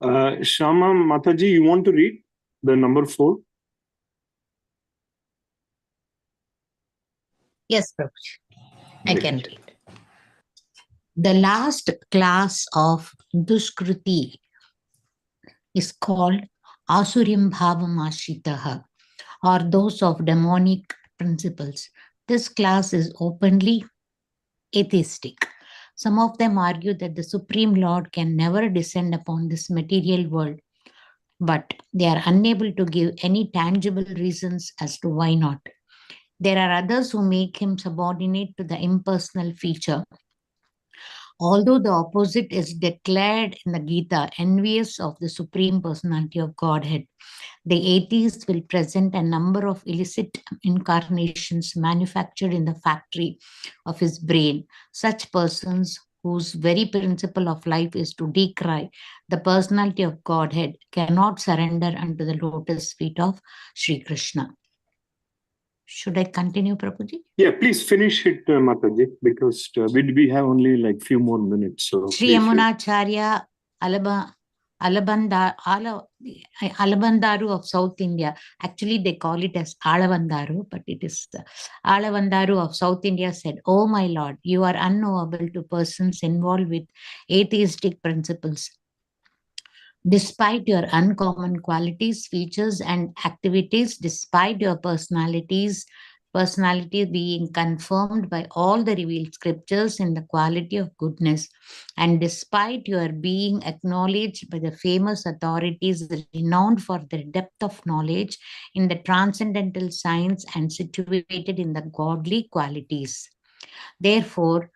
Shama Mataji, you want to read the number 4? Yes, Prabhuji. I can read. The last class of duṣkṛtino is called āsuraṁ bhāvam āśritāḥ, or those of demonic principles. This class is openly atheistic. Some of them argue that the Supreme Lord can never descend upon this material world, but they are unable to give any tangible reasons as to why not. There are others who make him subordinate to the impersonal feature. Although the opposite is declared in the Gita, envious of the Supreme Personality of Godhead, the atheist will present a number of illicit incarnations manufactured in the factory of his brain. Such persons whose very principle of life is to decry the personality of Godhead cannot surrender unto the lotus feet of Sri Krishna. Should I continue, Prabhuji? Yeah, please finish it, Mataji, because we have only like few more minutes. So Sri Yamunacharya Alabandaru of South India. Actually, they call it as Alabandaru, but it is Alabandaru of South India said, "Oh my Lord, you are unknowable to persons involved with atheistic principles. Despite your uncommon qualities, features, and activities, despite your personality being confirmed by all the revealed scriptures in the quality of goodness, and despite your being acknowledged by the famous authorities renowned for their depth of knowledge in the transcendental science and situated in the godly qualities. Therefore,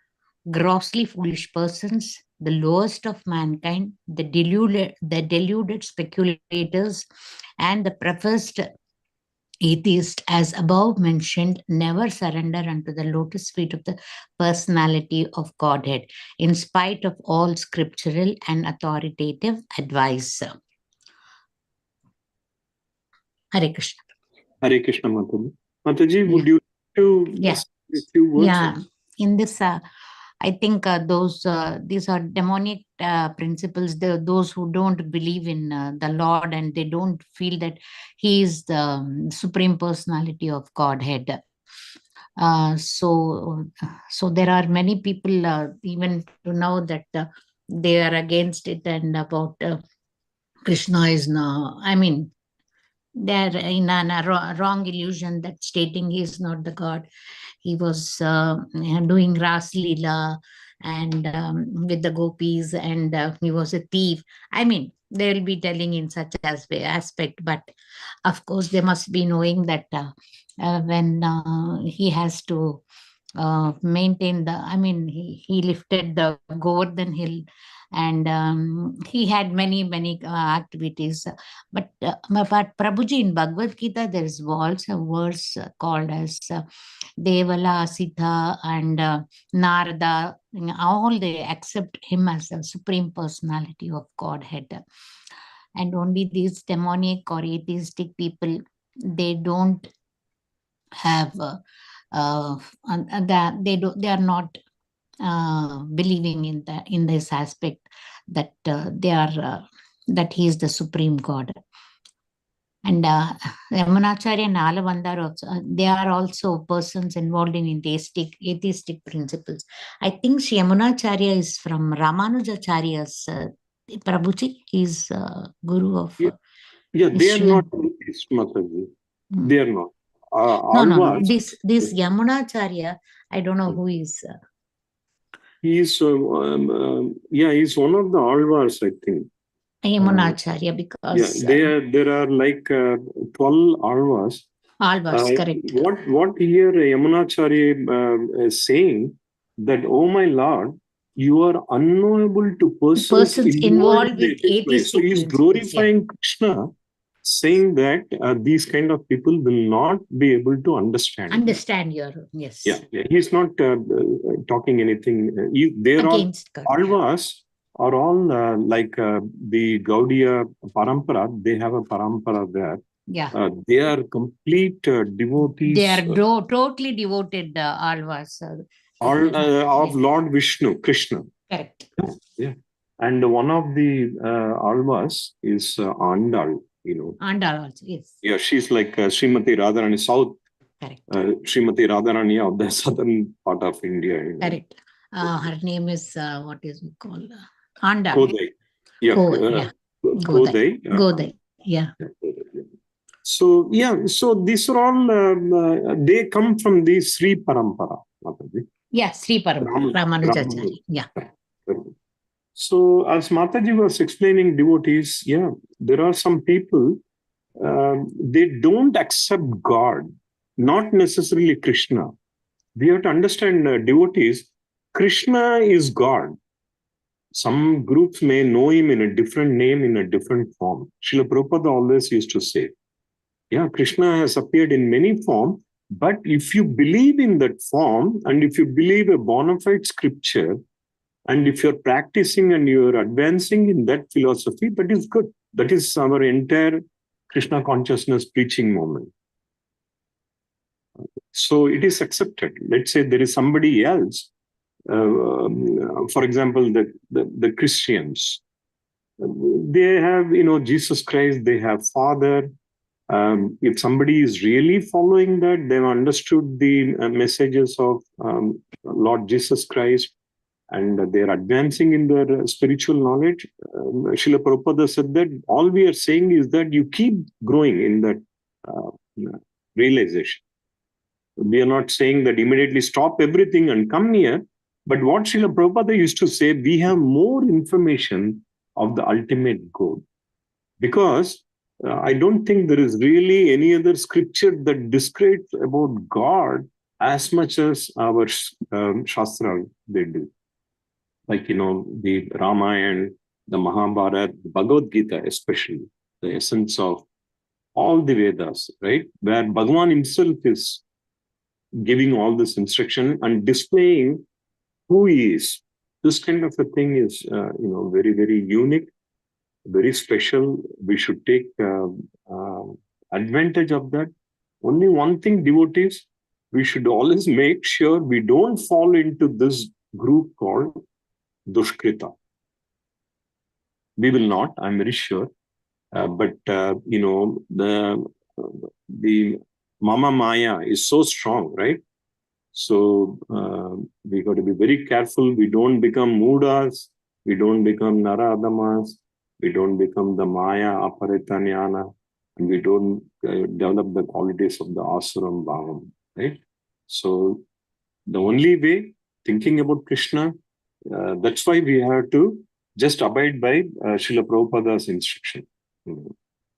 grossly foolish persons, the lowest of mankind, the deluded speculators, and the professed atheist, as above mentioned, never surrender unto the lotus feet of the personality of Godhead, in spite of all scriptural and authoritative advice." Hare Krishna. Hare Krishna, Mataji. Mataji, would you like to say a few words? Yeah, in this, I think these are demonic principles. Those who don't believe in the Lord and they don't feel that He is the Supreme Personality of Godhead. So there are many people even to know that they are against it, and about Krishna is now, I mean, they're in a wrong illusion that stating he is not the God. He was doing Ras Leela and with the gopis, and he was a thief. I mean, they will be telling in such aspect, but of course they must be knowing that when he has to maintain the, I mean, he lifted the Govardhan hill, and he had many activities. But Prabhuji, in Bhagavad Gita, there is also a verse called as Devala, Sita, and Narada. All they accept him as a supreme personality of Godhead. And only these demonic or atheistic people, they don't have they are not believing in this aspect that they are that he is the supreme God. And Yamunacharya and Alavandar also, they are also persons involved in atheistic principles. I think Yamunacharya is from Ramanujacharya's Prabhuji. He's guru of Yeah, they are Shivan. not atheists, Mataji. They are not. No. This Yamunacharya, I don't know who is. He is, he's one of the Alvars, I think. Yamunacharya, because there are like 12 Alvars. Alvars, correct. What here Yamunacharya is saying that, oh my Lord, you are unknowable to persons involved with atheistic. So he's glorifying Krishna, saying that these kind of people will not be able to understand. Understand your, yes. Yeah. He's not talking anything. There are Alvas are all like the Gaudiya Parampara. They have a Parampara there. Yeah. They are complete devotees. They are totally devoted Alvas. Of Lord Vishnu, Krishna. Correct. Yeah. And one of the Alvas is Andal, Andal also, yes. Yeah, she's like Srimati Radharani, South. Correct. Srimati Radharani of the southern part of India. Correct. Her name is, what is it called? Andal. Godai. Yeah. Godai. Godai. Yeah. So, so these are all, they come from the Sri Parampara. Yeah, Sri Parampara, Ramanujacharya. Yeah. So, as Mataji was explaining devotees, there are some people, they don't accept God, not necessarily Krishna. We have to understand devotees, Krishna is God. Some groups may know him in a different name, in a different form. Srila Prabhupada always used to say, Krishna has appeared in many forms, but if you believe in that form, and if you believe a bona fide scripture, and if you're practicing and you're advancing in that philosophy, that is good. That is our entire Krishna consciousness preaching moment. So it is accepted. Let's say there is somebody else, for example, the Christians. They have, Jesus Christ, they have Father. If somebody is really following that, they've understood the messages of Lord Jesus Christ, and they're advancing in their spiritual knowledge. Srila Prabhupada said that all we are saying is that you keep growing in that realization. We are not saying that immediately stop everything and come here. But what Srila Prabhupada used to say, we have more information of the ultimate goal. Because I don't think there is really any other scripture that describes about God as much as our Shastra they do. Like, the Ramayana, the Mahabharata, the Bhagavad Gita especially, the essence of all the Vedas, right? Where Bhagavan himself is giving all this instruction and displaying who he is. This kind of a thing is, very, very unique, very special. We should take advantage of that. Only one thing, devotees, we should always make sure we don't fall into this group called duṣkṛtino. We will not, I'm very sure. But the Mama Maya is so strong, right? So we got to be very careful. We don't become mūḍhāḥs. We don't become narādhamāḥs. We don't become the māyayāpahṛta-jñānā. And we don't develop the qualities of the āsuraṁ, bhāvam. Right? So the only way, thinking about Krishna, that's why we have to just abide by Srila Prabhupada's instruction.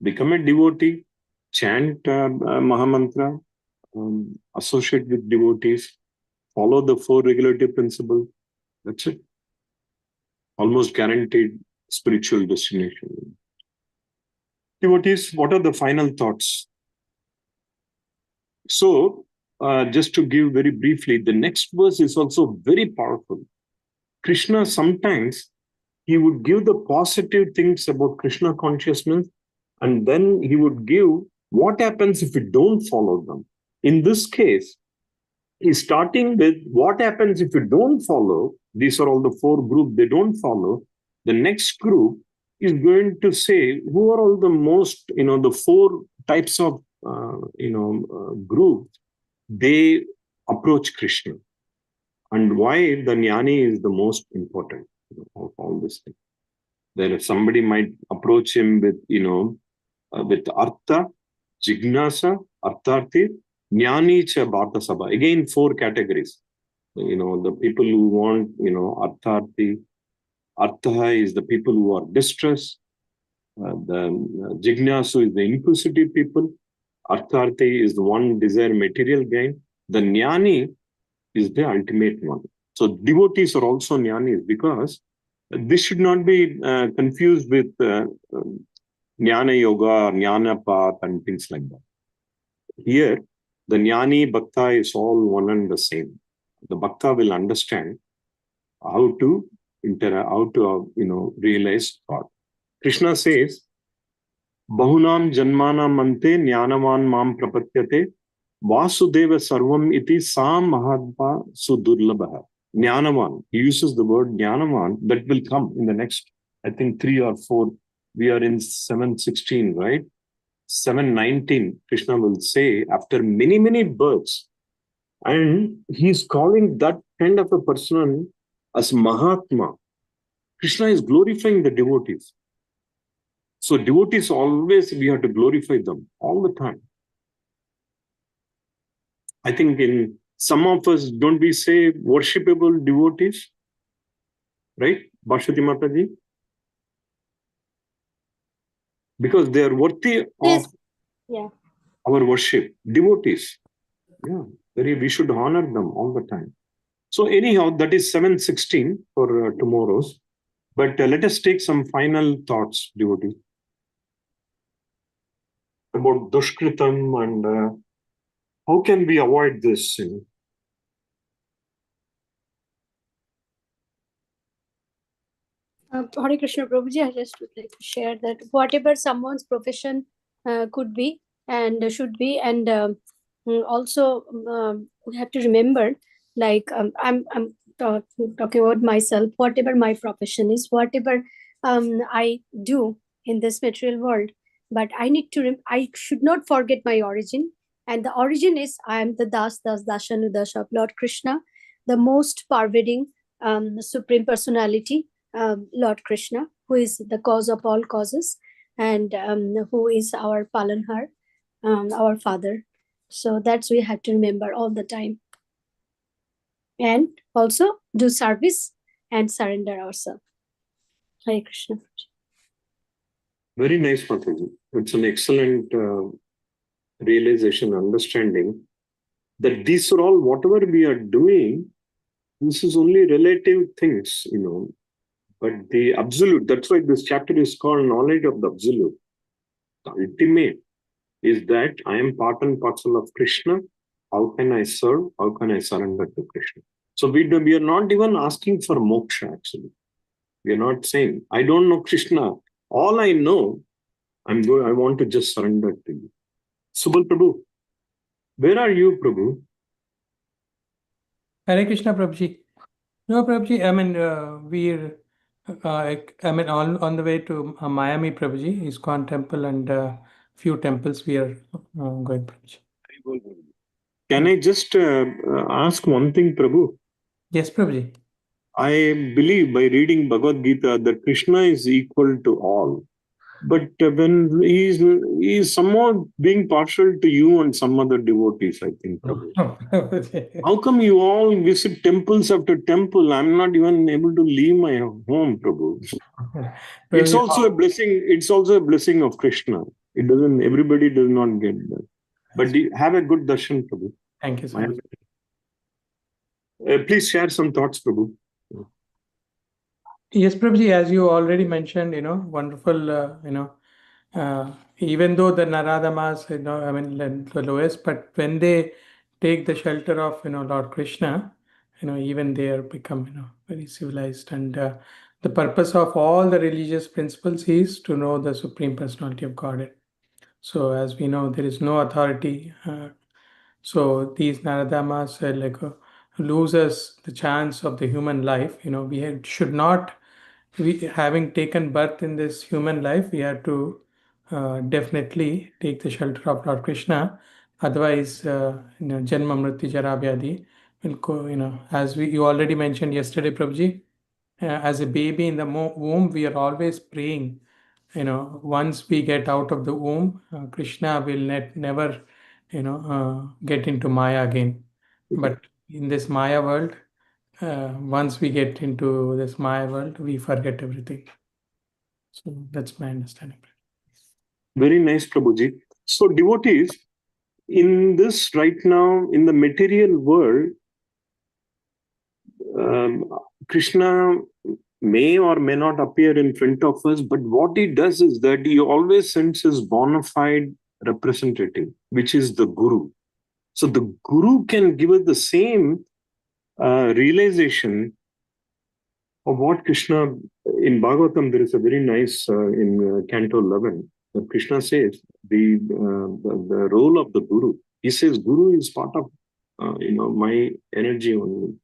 Become a devotee, chant Mahamantra, associate with devotees, follow the 4 regulative principles. That's it. Almost guaranteed spiritual destination. Devotees, what are the final thoughts? So, just to give very briefly, the next verse is also very powerful. Krishna sometimes, he would give the positive things about Krishna consciousness, and then he would give what happens if we don't follow them. In this case, he's starting with what happens if you don't follow. These are all the 4 groups they don't follow. The next group is going to say who are all the most, the 4 types of, groups they approach Krishna, and why the jnani is the most important of all this thing. Then if somebody might approach him with, with artha, jignasa, artharthi, jnani cha bharta sabha. Again, 4 categories. The people who want, artharthi. Artha is the people who are distressed. The jignasu is the inquisitive people. Artharthi is the one desire material gain. The jnani is the ultimate one. So devotees are also jnanis, because this should not be confused with jnana yoga, jnana path and things like that. Here, the jnani bhakta is all one and the same. The bhakta will understand how to realize God. Krishna says, Bahunam janmana mante jnanavan mam prapadyante vasudeva sarvam iti sam mahadva sudurlabha. Jnanavan, he uses the word jnanavan, that will come in the next, I think 3 or 4. We are in 7:16, right? 7:19, Krishna will say, after many, many births, and he's calling that kind of a person as Mahatma. Krishna is glorifying the devotees. So devotees always, we have to glorify them all the time. I think in some of us, don't we say worshipable devotees? Right? Bhashwati Mataji? Because they are worthy of our worship. Devotees. Yeah. We should honor them all the time. So anyhow, that is 7:16 for tomorrow's. But let us take some final thoughts, devotees, about duṣkṛtam and how can we avoid this? Hare Krishna Prabhuji, I just would like to share that whatever someone's profession could be and should be, and also we have to remember, like I'm talking about myself, whatever my profession is, whatever I do in this material world, but I need to, I should not forget my origin. And the origin is, I am the Dashanudash of Lord Krishna, the most pervading Supreme Personality, Lord Krishna, who is the cause of all causes, and who is our Palanhar, our Father. So that's we have to remember all the time. And also do service and surrender ourselves. Hare Krishna. Very nice, Mataji. It's an excellent realization, understanding that these are all, whatever we are doing, this is only relative things, but the absolute, that's why this chapter is called Knowledge of the Absolute. The ultimate is that I am part and parcel of Krishna. How can I serve? How can I surrender to Krishna? So we are not even asking for moksha, actually. We are not saying, I don't know Krishna. All I know, I want to just surrender to you. Subal Prabhu, where are you, Prabhu? Hare Krishna, Prabhuji. No, Prabhuji, I mean, we're on the way to Miami, Prabhuji, ISKCON temple, and few temples we are going, Prabhuji. Can I just ask one thing, Prabhu? Yes, Prabhuji. I believe by reading Bhagavad Gita that Krishna is equal to all. But when he is somewhat being partial to you and some other devotees, I think, Prabhu. How come you all visit temples after temple? I'm not even able to leave my home, Prabhu. It's also a blessing. It's also a blessing of Krishna. It doesn't. Everybody does not get that. But have a good darshan, Prabhu. Thank you so much. Please share some thoughts, Prabhu. Yes, Prabhuji, as you already mentioned, wonderful, even though the narādhamāḥs, I mean, the lowest, but when they take the shelter of, Lord Krishna, even they are become, very civilized. And the purpose of all the religious principles is to know the Supreme Personality of Godhead. So as we know, there is no authority. So these narādhamāḥs loses the chance of the human life. We should not, having taken birth in this human life, we have to definitely take the shelter of Lord Krishna. Otherwise, janma mrityu jara vyadhi will go, as you already mentioned yesterday, Prabhuji, as a baby in the womb, we are always praying. Once we get out of the womb, Krishna will never, get into Maya again. But in this Maya world, once we get into this Maya world, we forget everything. So that's my understanding. Very nice, Prabhuji. So devotees, in this right now, in the material world, Krishna may or may not appear in front of us, but what he does is that he always sends his bona fide representative, which is the Guru. So the Guru can give us the same realization of what Krishna, in Bhagavatam, there is a very nice, in Canto 11, that Krishna says, the role of the Guru. He says, Guru is part of, my energy only.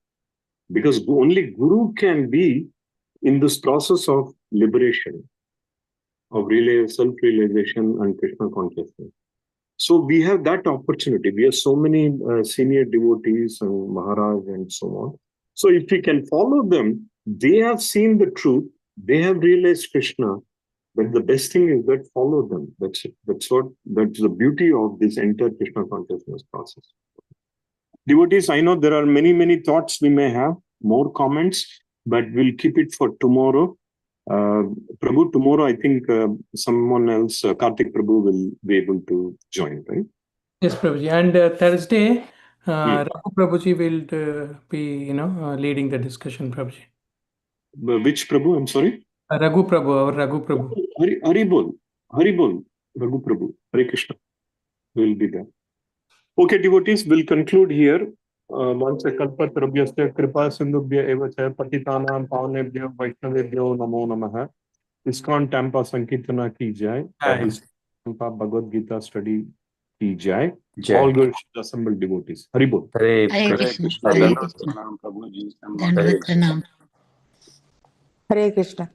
Because only Guru can be in this process of liberation, of self-realization and Krishna consciousness. So we have that opportunity. We have so many senior devotees and Maharaj and so on. So if we can follow them, they have seen the truth, they have realized Krishna, but the best thing is that follow them. That's it. That's the beauty of this entire Krishna consciousness process. Devotees, I know there are many, many thoughts we may have, more comments, but we'll keep it for tomorrow. Prabhu, tomorrow I think someone else, Karthik Prabhu, will be able to join, right? Yes, Prabhuji. And Thursday, Raghu Prabhuji will be, leading the discussion, Prabhuji. Which Prabhu? I'm sorry? Raghu Prabhu, our Raghu Prabhu. Haribol, Raghu Prabhu, Hare Krishna will be there. Okay, devotees, we'll conclude here. Once a kalpatarabhyasya kripa sindhubhya evacha patitanam pavanebhyo vaishnavebhyo namo namaha. ISKCON Tampa Sankirtana ki jai. ISKCON Tampa Bhagavad Gita study ki jai. All good assembled devotees. Haribol. Hare Krishna. Hare Krishna. Dandavat pranam. Hare Krishna.